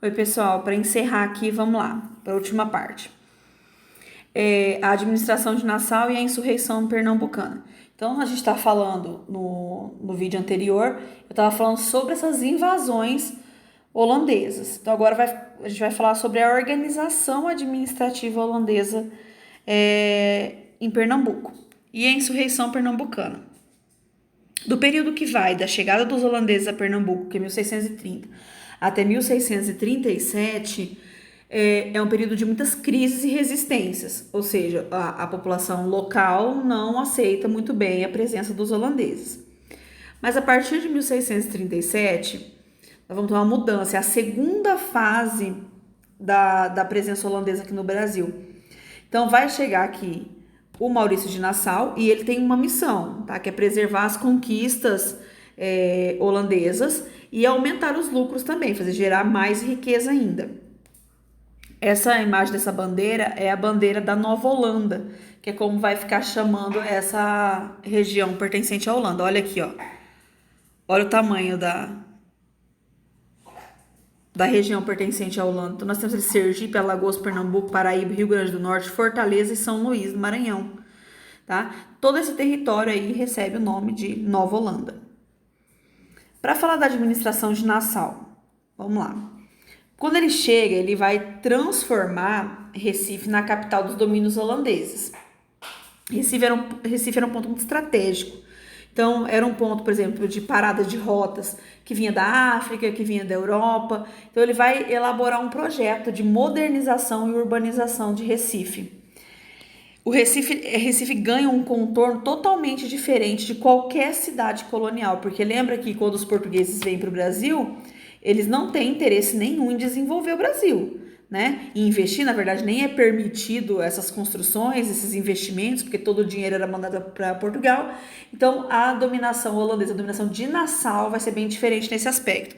Oi, pessoal, para encerrar aqui, vamos lá, para a última parte. A administração de Nassau e a insurreição pernambucana. Então, a gente está falando no vídeo anterior, eu estava falando sobre essas invasões holandesas. Então, agora a gente vai falar sobre a organização administrativa holandesa em Pernambuco e a insurreição pernambucana. Do período que vai da chegada dos holandeses a Pernambuco, que é 1630, até 1637, é um período de muitas crises e resistências, ou seja, a população local não aceita muito bem a presença dos holandeses. Mas a partir de 1637, nós vamos ter uma mudança, é a segunda fase da presença holandesa aqui no Brasil. Então vai chegar aqui o Maurício de Nassau e ele tem uma missão, tá? Que é preservar as conquistas holandesas e aumentar os lucros também, fazer gerar mais riqueza ainda. Essa imagem dessa bandeira é a bandeira da Nova Holanda, que é como vai ficar chamando essa região pertencente à Holanda. Olha aqui, ó. Olha o tamanho da região pertencente à Holanda. Então, nós temos Sergipe, Alagoas, Pernambuco, Paraíba, Rio Grande do Norte, Fortaleza e São Luís do Maranhão. Tá? Todo esse território aí recebe o nome de Nova Holanda. Para falar da administração de Nassau, vamos lá. Quando ele chega, ele vai transformar Recife na capital dos domínios holandeses. Recife era um ponto muito estratégico. Então, era um ponto, por exemplo, de parada de rotas que vinha da África, que vinha da Europa. Então, ele vai elaborar um projeto de modernização e urbanização de Recife. O Recife ganha um contorno totalmente diferente de qualquer cidade colonial, porque lembra que quando os portugueses vêm para o Brasil, eles não têm interesse nenhum em desenvolver o Brasil, né? E investir, na verdade, nem é permitido essas construções, esses investimentos, porque todo o dinheiro era mandado para Portugal. Então, a dominação holandesa, a dominação de Nassau vai ser bem diferente nesse aspecto.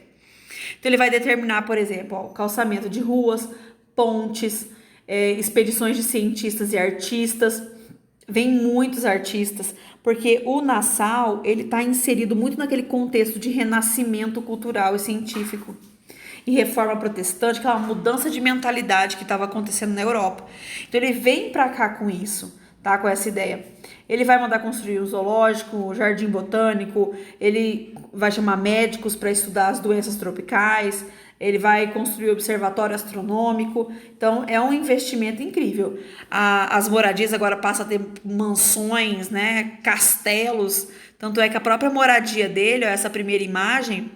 Então, ele vai determinar, por exemplo, o calçamento de ruas, pontes, expedições de cientistas e artistas. Vem muitos artistas, porque o Nassau, ele está inserido muito naquele contexto de renascimento cultural e científico e reforma protestante, aquela mudança de mentalidade que estava acontecendo na Europa. Então ele vem para cá com isso, tá? Com essa ideia. Ele vai mandar construir o zoológico, o jardim botânico, ele vai chamar médicos para estudar as doenças tropicais, ele vai construir o observatório astronômico. Então é um investimento incrível. As moradias agora passam a ter mansões, né, castelos. Tanto é que a própria moradia dele, ó, essa primeira imagem,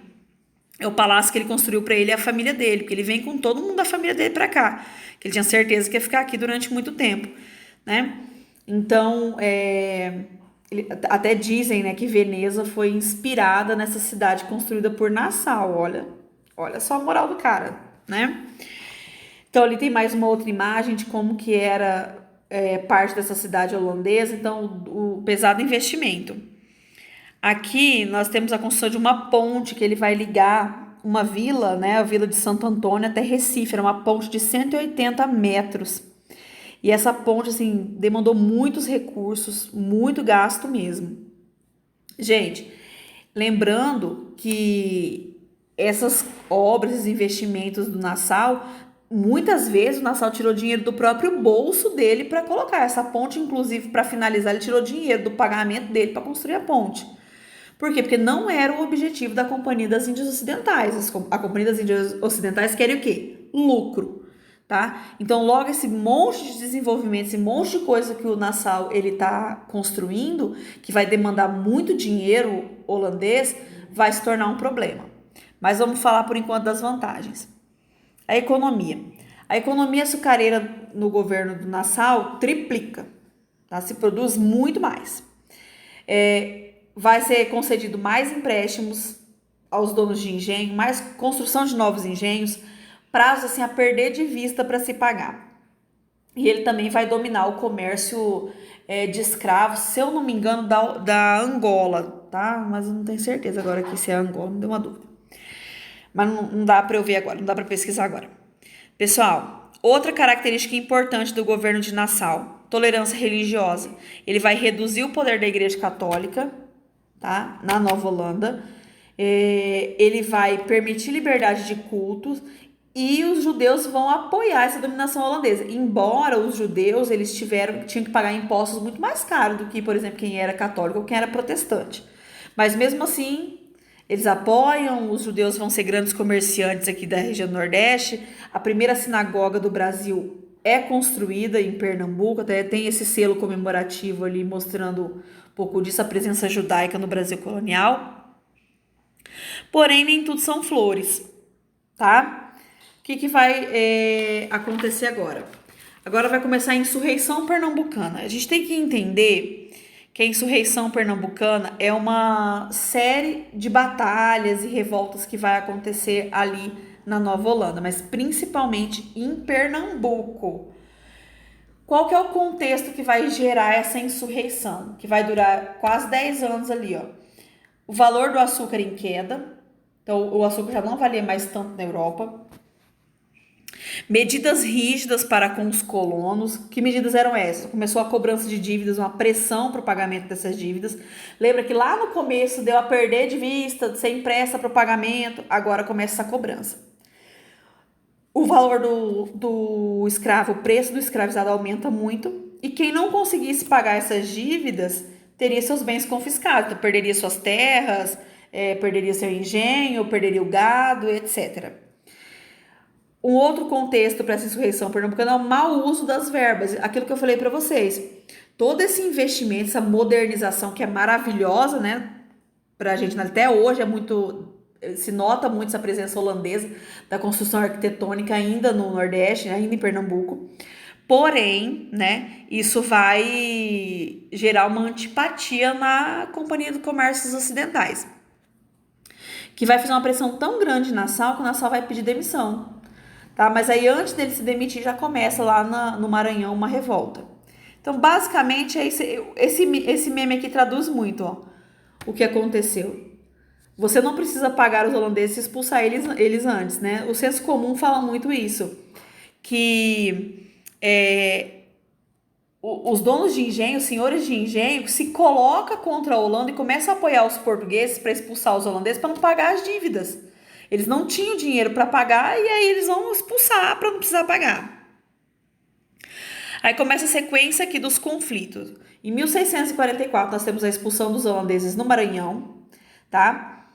é o palácio que ele construiu para ele e a família dele, porque ele vem com todo mundo da família dele para cá, que ele tinha certeza que ia ficar aqui durante muito tempo, né? Então, até dizem, né, que Veneza foi inspirada nessa cidade construída por Nassau. Olha só a moral do cara, né? Então, ali tem mais uma outra imagem de como que era parte dessa cidade holandesa. Então, o pesado investimento. Aqui nós temos a construção de uma ponte que ele vai ligar uma vila, né, a vila de Santo Antônio até Recife. Era uma ponte de 180 metros. E essa ponte, assim, demandou muitos recursos, muito gasto mesmo. Gente, lembrando que essas obras, esses investimentos do Nassau, muitas vezes o Nassau tirou dinheiro do próprio bolso dele para colocar essa ponte, inclusive para finalizar, ele tirou dinheiro do pagamento dele para construir a ponte. Por quê? Porque não era o objetivo da Companhia das Índias Ocidentais. A Companhia das Índias Ocidentais quer o quê? Lucro, tá? Então, logo esse monte de desenvolvimento, esse monte de coisa que o Nassau ele tá construindo, que vai demandar muito dinheiro holandês, vai se tornar um problema. Mas vamos falar por enquanto das vantagens. A economia. A economia açucareira no governo do Nassau triplica, tá? Se produz muito mais. Vai ser concedido mais empréstimos aos donos de engenho, mais construção de novos engenhos, prazos assim a perder de vista para se pagar. E ele também vai dominar o comércio de escravos, se eu não me engano, da Angola, tá? Mas eu não tenho certeza agora aqui se é Angola, me deu uma dúvida. Mas não dá para eu ver agora, não dá para pesquisar agora. Pessoal, outra característica importante do governo de Nassau, tolerância religiosa. Ele vai reduzir o poder da Igreja Católica, tá? Na Nova Holanda. Ele vai permitir liberdade de cultos e os judeus vão apoiar essa dominação holandesa. Embora os judeus tinham que pagar impostos muito mais caros do que, por exemplo, quem era católico ou quem era protestante. Mas mesmo assim, eles apoiam, os judeus vão ser grandes comerciantes aqui da região do Nordeste. A primeira sinagoga do Brasil é construída em Pernambuco, até tem esse selo comemorativo ali mostrando um pouco disso, a presença judaica no Brasil colonial. Porém, nem tudo são flores, tá? O que vai acontecer agora? Agora vai começar a insurreição pernambucana. A gente tem que entender que a insurreição pernambucana é uma série de batalhas e revoltas que vai acontecer ali na Nova Holanda, mas principalmente em Pernambuco. Qual que é o contexto que vai gerar essa insurreição? Que vai durar quase 10 anos ali, ó. O valor do açúcar em queda, então o açúcar já não valia mais tanto na Europa. Medidas rígidas para com os colonos. Que medidas eram essas? Começou a cobrança de dívidas, uma pressão para o pagamento dessas dívidas. Lembra que lá no começo deu a perder de vista, de ser impressa para o pagamento, agora começa essa cobrança. O valor do escravo, o preço do escravizado aumenta muito, e quem não conseguisse pagar essas dívidas teria seus bens confiscados, então perderia suas terras, perderia seu engenho, perderia o gado, etc. Um outro contexto para essa insurreição pernambucana é o mau uso das verbas, aquilo que eu falei para vocês. Todo esse investimento, essa modernização que é maravilhosa, né, para a gente até hoje se nota muito essa presença holandesa da construção arquitetônica ainda no Nordeste, ainda em Pernambuco. Porém, né, isso vai gerar uma antipatia na Companhia de Comércios Ocidentais, que vai fazer uma pressão tão grande na SAL que a SAL vai pedir demissão. Tá? Mas aí antes dele se demitir já começa lá no Maranhão uma revolta. Então basicamente esse meme aqui traduz muito, ó, o que aconteceu. Você não precisa pagar os holandeses e expulsar eles antes, né? O senso comum fala muito isso, que os donos de engenho, os senhores de engenho, se colocam contra a Holanda e começam a apoiar os portugueses para expulsar os holandeses para não pagar as dívidas. Eles não tinham dinheiro para pagar e aí eles vão expulsar para não precisar pagar. Aí começa a sequência aqui dos conflitos. Em 1644 nós temos a expulsão dos holandeses no Maranhão, tá?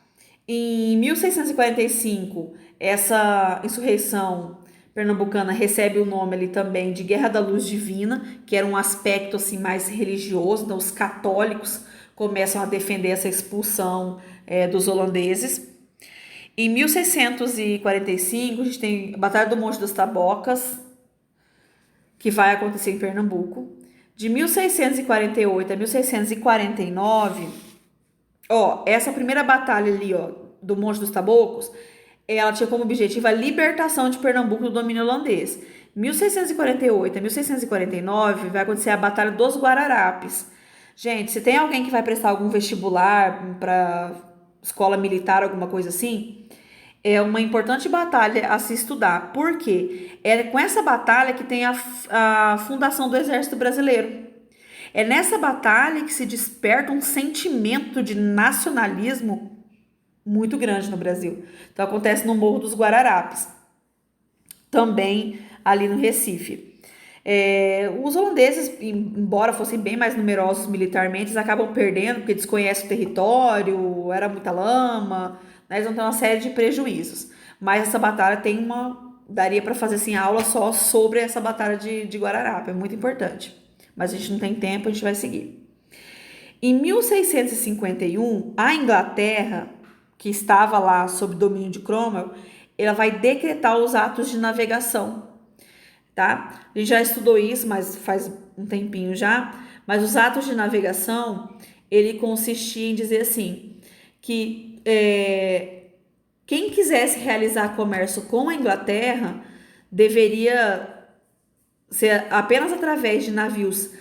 Em 1645 essa insurreição pernambucana recebe o nome ali também de Guerra da Luz Divina, que era um aspecto assim mais religioso, então os católicos começam a defender essa expulsão dos holandeses. Em 1645, a gente tem a Batalha do Monte das Tabocas, que vai acontecer em Pernambuco. De 1648 a 1649, essa primeira batalha ali, do Monte dos Tabocos, ela tinha como objetivo a libertação de Pernambuco do domínio holandês. 1648 a 1649 vai acontecer a Batalha dos Guararapes. Gente, se tem alguém que vai prestar algum vestibular para escola militar, alguma coisa assim, é uma importante batalha a se estudar. Por quê? É com essa batalha que tem a fundação do Exército Brasileiro. É nessa batalha que se desperta um sentimento de nacionalismo muito grande no Brasil. Então acontece no Morro dos Guararapes, também ali no Recife. Os holandeses, embora fossem bem mais numerosos militarmente, eles acabam perdendo porque desconhecem o território, era muita lama, né? Eles vão ter uma série de prejuízos. Mas essa batalha daria para fazer assim, aula só sobre essa batalha de Guararapes, é muito importante. Mas a gente não tem tempo, a gente vai seguir. Em 1651, a Inglaterra, que estava lá sob domínio de Cromwell, ela vai decretar os atos de navegação, tá? A gente já estudou isso, mas faz um tempinho já. Mas os atos de navegação, ele consistia em dizer assim, que quem quisesse realizar comércio com a Inglaterra deveria ser apenas através de navios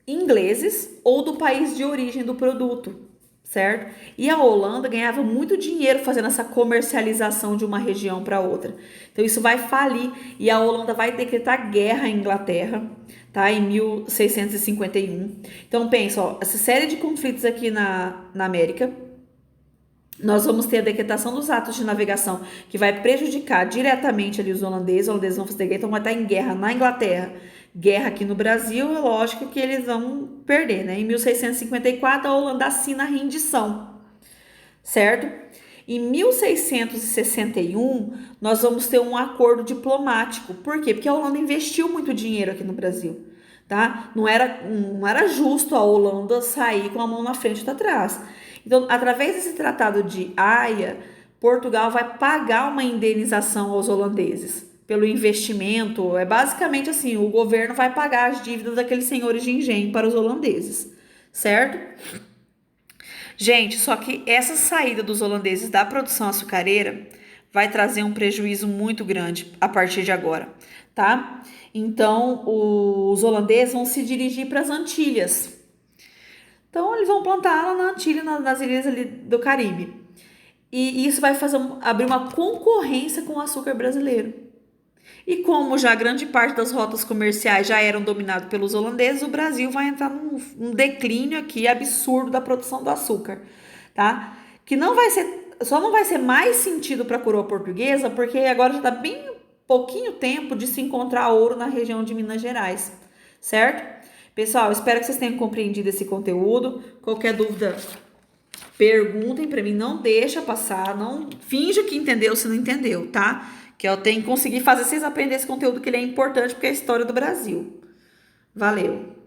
ingleses ou do país de origem do produto, certo? E a Holanda ganhava muito dinheiro fazendo essa comercialização de uma região para outra. Então isso vai falir e a Holanda vai decretar guerra à Inglaterra, tá? Em 1651. Então pensa, essa série de conflitos aqui na América, Nós vamos ter a decretação dos atos de navegação, que vai prejudicar diretamente ali os holandeses vão fazer guerra, então vai estar em guerra na Inglaterra, guerra aqui no Brasil, é lógico que eles vão perder, né? Em 1654, a Holanda assina a rendição, certo? Em 1661, nós vamos ter um acordo diplomático. Por quê? Porque a Holanda investiu muito dinheiro aqui no Brasil, tá? Não era justo a Holanda sair com a mão na frente e outra atrás. Então, através desse tratado de Haia, Portugal vai pagar uma indenização aos holandeses pelo investimento. É basicamente assim, o governo vai pagar as dívidas daqueles senhores de engenho para os holandeses, certo? Gente, só que essa saída dos holandeses da produção açucareira vai trazer um prejuízo muito grande a partir de agora, tá? Então, os holandeses vão se dirigir para as Antilhas. Então, eles vão plantar lá na Antilha, nas ilhas ali do Caribe. E isso vai abrir uma concorrência com o açúcar brasileiro. E como já grande parte das rotas comerciais já eram dominadas pelos holandeses, o Brasil vai entrar num declínio aqui absurdo da produção do açúcar, tá? Que só não vai ser mais sentido para a coroa portuguesa, porque agora já está bem pouquinho tempo de se encontrar ouro na região de Minas Gerais, certo? Pessoal, espero que vocês tenham compreendido esse conteúdo. Qualquer dúvida, perguntem para mim, não deixa passar, não finja que entendeu se não entendeu, tá? Que eu tenho que conseguir fazer vocês aprenderem esse conteúdo, que ele é importante porque é a história do Brasil. Valeu!